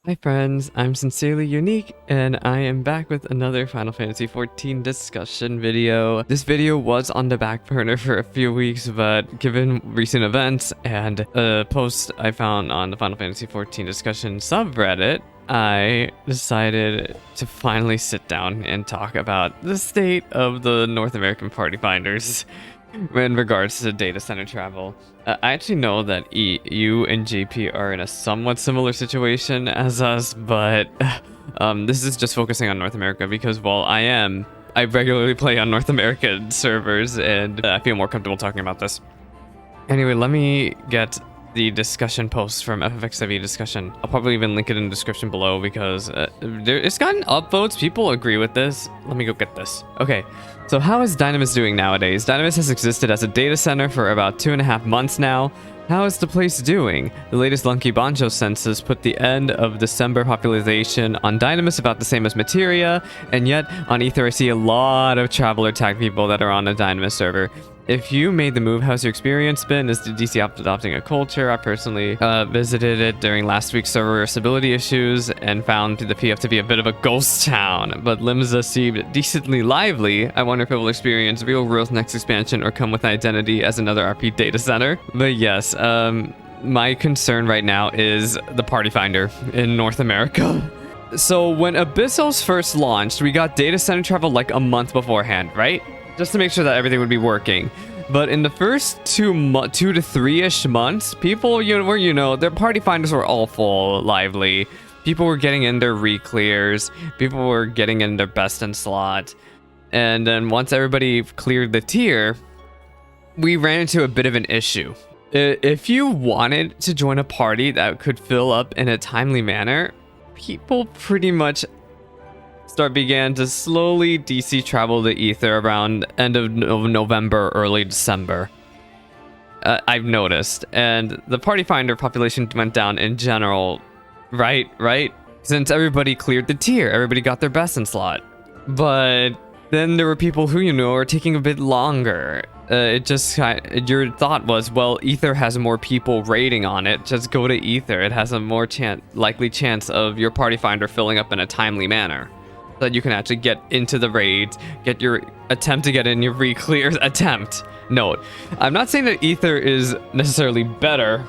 Hi friends, I'm Sincerely Unique, and I am back with another Final Fantasy XIV discussion video. This video was on the back burner for a few weeks, but given recent events and a post I found on the Final Fantasy XIV discussion subreddit, I decided to finally sit down and talk about the state of the North American party finders in regards to data center travel. I actually know that you and JP are in a somewhat similar situation as us, but this is just focusing on North America because while I regularly play on North American servers and I feel more comfortable talking about this. Anyway, let me get the discussion post from FFXIV discussion. I'll probably even link it in the description below because it's gotten upvotes. People agree with this. Let me go get this. Okay, so how is Dynamis doing nowadays? Dynamis has existed as a data center for about 2.5 months now. How is the place doing? The latest Lunky Banjo census put the end of December population on Dynamis about the same as Materia, and yet on Ether I see a lot of traveler tag people that are on the Dynamis server. If you made the move, how's your experience been? Is the DC adopting a culture? I personally visited it during last week's server stability issues and found the PF to be a bit of a ghost town, but Limsa seemed decently lively. I wonder if it will experience real world next expansion or come with an identity as another RP data center. But yes, my concern right now is the party finder in North America. So when Abyssos first launched, we got data center travel like a month beforehand, right? Just to make sure that everything would be working. But in the first 2 to 3-ish months, people, their party finders were all full, lively. People were getting in their re-clears. People were getting in their best in slot. And then once everybody cleared the tier, we ran into a bit of an issue. If you wanted to join a party that could fill up in a timely manner, people pretty much began to slowly DC travel the Ether around end of November, early December. I've noticed, and the party finder population went down in general, right? Since everybody cleared the tier, everybody got their best in slot. But then there were people who, are taking a bit longer. Your thought was, well, Ether has more people raiding on it. Just go to Ether. It has a more likely chance of your party finder filling up in a timely manner, so that you can actually get into the raids, get your attempt to get in your re-clears attempt. Note, I'm not saying that Ether is necessarily better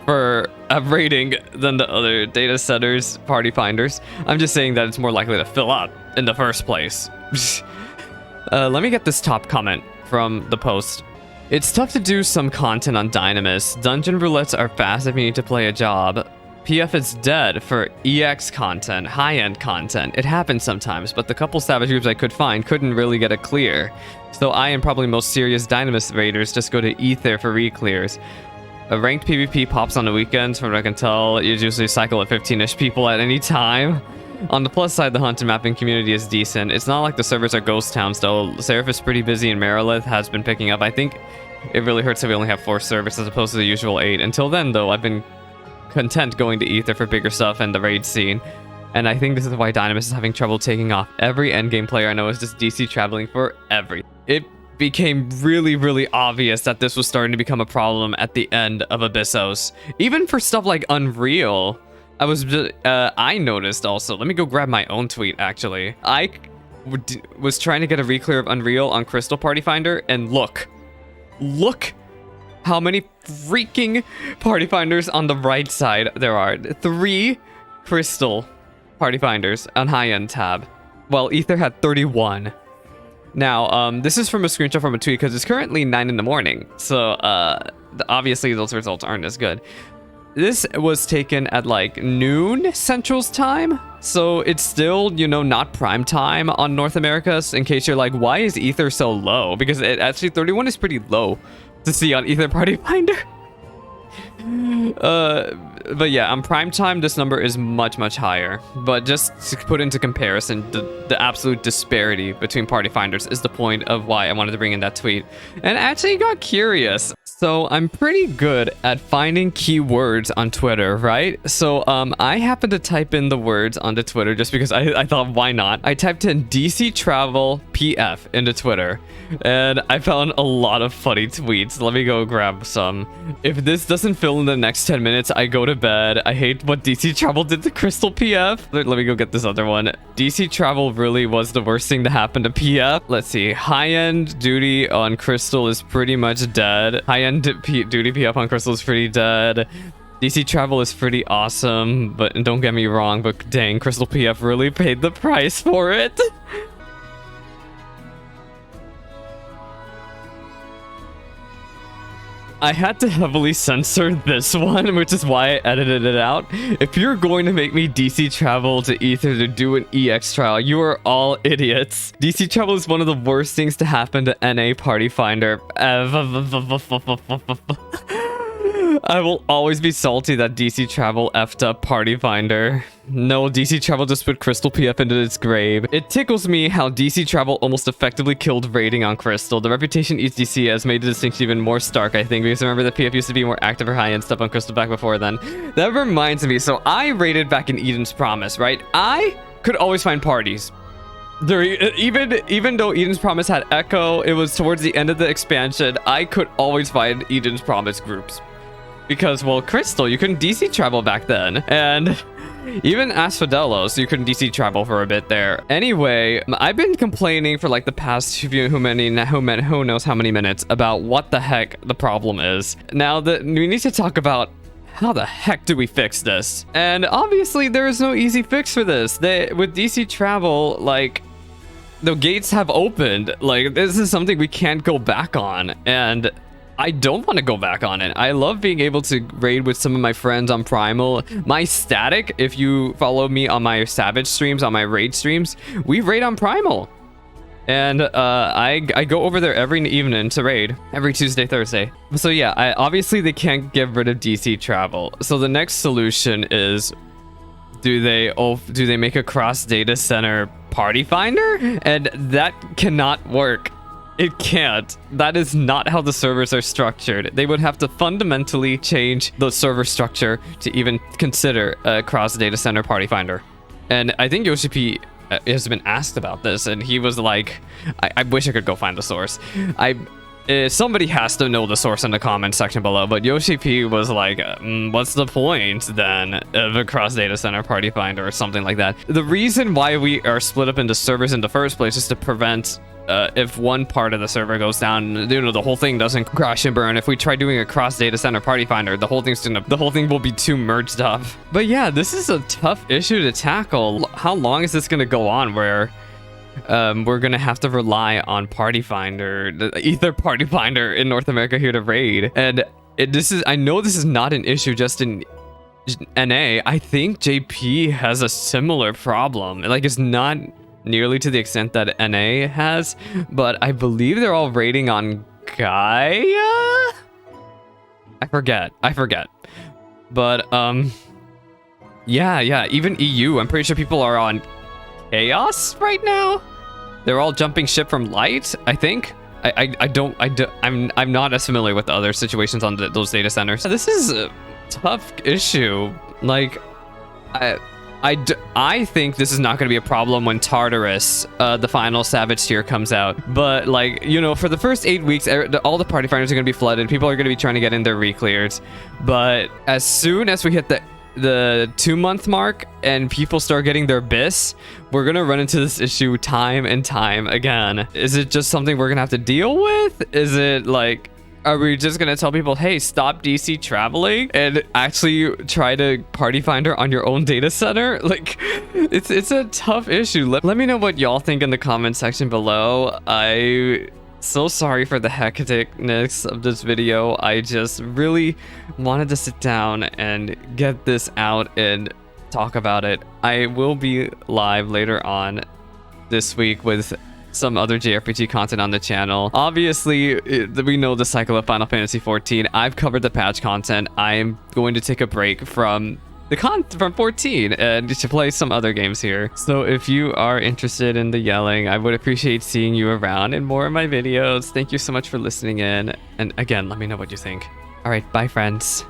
for raiding than the other data centers, party finders. I'm just saying that it's more likely to fill up in the first place. Let me get this top comment from the post. It's tough to do some content on Dynamis. Dungeon roulettes are fast if you need to play a job. PF is dead for EX content, high-end content. It happens sometimes, but the couple savage groups I could find couldn't really get it clear. So I and probably most serious Dynamis raiders just go to Ether for re-clears. A ranked PvP pops on the weekends, from what I can tell. You usually cycle at 15-ish people at any time. On the plus side, the hunt and mapping community is decent. It's not like the servers are ghost towns, though. Seraph is pretty busy and Marilith has been picking up. I think it really hurts that we only have 4 servers as opposed to the usual 8. Until then, though, I've been content going to Ether for bigger stuff and the raid scene, and I think this is why Dynamis is having trouble taking off. Every endgame player I know is just DC traveling for everything. It became really obvious that this was starting to become a problem at the end of Abyssos. Even for stuff like Unreal, I noticed also. Let me go grab my own tweet, actually. I was trying to get a re-clear of Unreal on Crystal Party Finder, and look how many freaking party finders on the right side there are. 3 crystal party finders on high-end tab, while Ether had 31. Now, this is from a screenshot from a tweet because it's currently 9 in the morning, so obviously those results aren't as good. This was taken at like noon Central's time, so it's still, not prime time on North America, in case you're like, why is Ether so low? Because actually 31 is pretty low to see on Ether Party Finder. But yeah, on prime time, this number is much higher. But just to put into comparison, the absolute disparity between party finders is the point of why I wanted to bring in that tweet. And actually got curious. So I'm pretty good at finding keywords on Twitter, right? So I happened to type in the words onto Twitter just because I thought, why not? I typed in DC Travel PF into Twitter, and I found a lot of funny tweets. Let me go grab some. If this doesn't fill chill in the next 10 minutes. I go to bed. I hate what DC Travel did to Crystal PF. Let me go get this other one. DC Travel really was the worst thing to happen to PF. Let's see. High-end duty on Crystal is pretty much dead. High-end duty PF on Crystal is pretty dead. DC Travel is pretty awesome, but don't get me wrong, but dang, Crystal PF really paid the price for it. I had to heavily censor this one, which is why I edited it out. If you're going to make me DC Travel to Ether to do an EX trial, you are all idiots. DC Travel is one of the worst things to happen to NA Party Finder. I will always be salty that DC Travel effed up Party Finder. No, DC Travel just put Crystal PF into its grave. It tickles me how DC Travel almost effectively killed raiding on Crystal. The reputation each DC has made the distinction even more stark, I think, because remember that PF used to be more active or high-end stuff on Crystal back before then. That reminds me, so I raided back in Eden's Promise, right? I could always find parties. There, even though Eden's Promise had Echo, it was towards the end of the expansion, I could always find Eden's Promise groups. Because, well, Crystal, you couldn't DC travel back then. And even Asphodelos, you couldn't DC travel for a bit there. Anyway, I've been complaining for like the past who knows how many minutes about what the heck the problem is. Now, we need to talk about how the heck do we fix this? And obviously, there is no easy fix for this. With DC travel, like, the gates have opened. Like, this is something we can't go back on. And I don't want to go back on it. I love being able to raid with some of my friends on Primal. My static, if you follow me on my Savage streams, on my raid streams, we raid on Primal. And I go over there every evening to raid, every Tuesday, Thursday. So yeah, obviously they can't get rid of DC travel. So the next solution is, do they make a cross data center party finder? And that cannot work. It can't. That is not how the servers are structured. They would have to fundamentally change the server structure to even consider a cross data center party finder. And I think Yoshi P has been asked about this, and he was like, I wish I could go find the source. Somebody has to know the source in the comment section below, but Yoshi P was like, what's the point then of a cross data center party finder or something like that? The reason why we are split up into servers in the first place is to prevent if one part of the server goes down, the whole thing doesn't crash and burn. If we try doing a cross data center party finder, the whole thing will be too merged up. But yeah, this is a tough issue to tackle. How long is this gonna go on where we're gonna have to rely on party finder, the Ether party finder in North America here to raid? And I know this is not an issue just in NA. I think JP has a similar problem. Like, it's not nearly to the extent that NA has, but I believe they're all raiding on Gaia? I forget. But, yeah, even EU, I'm pretty sure people are on Chaos right now? They're all jumping ship from Light, I think. I'm not as familiar with the other situations on those data centers. This is a tough issue. Like, I think this is not going to be a problem when Tartarus, the final Savage tier, comes out. But, like, for the first 8 weeks, all the party finders are going to be flooded. People are going to be trying to get in their re-clears. But as soon as we hit the 2-month mark and people start getting their BIS, we're going to run into this issue time and time again. Is it just something we're going to have to deal with? Is it, like, are we just gonna tell people, hey, stop DC traveling and actually try to party finder on your own data center? Like, it's a tough issue. Let me know what y'all think in the comment section below. So sorry for the hecticness of this video. I just really wanted to sit down and get this out and talk about it. I will be live later on this week with some other JRPG content on the channel. Obviously, we know the cycle of Final Fantasy XIV. I've covered the patch content. I am going to take a break from 14 and to play some other games here. So if you are interested in the yelling, I would appreciate seeing you around in more of my videos. Thank you so much for listening in. And again, let me know what you think. All right, bye friends.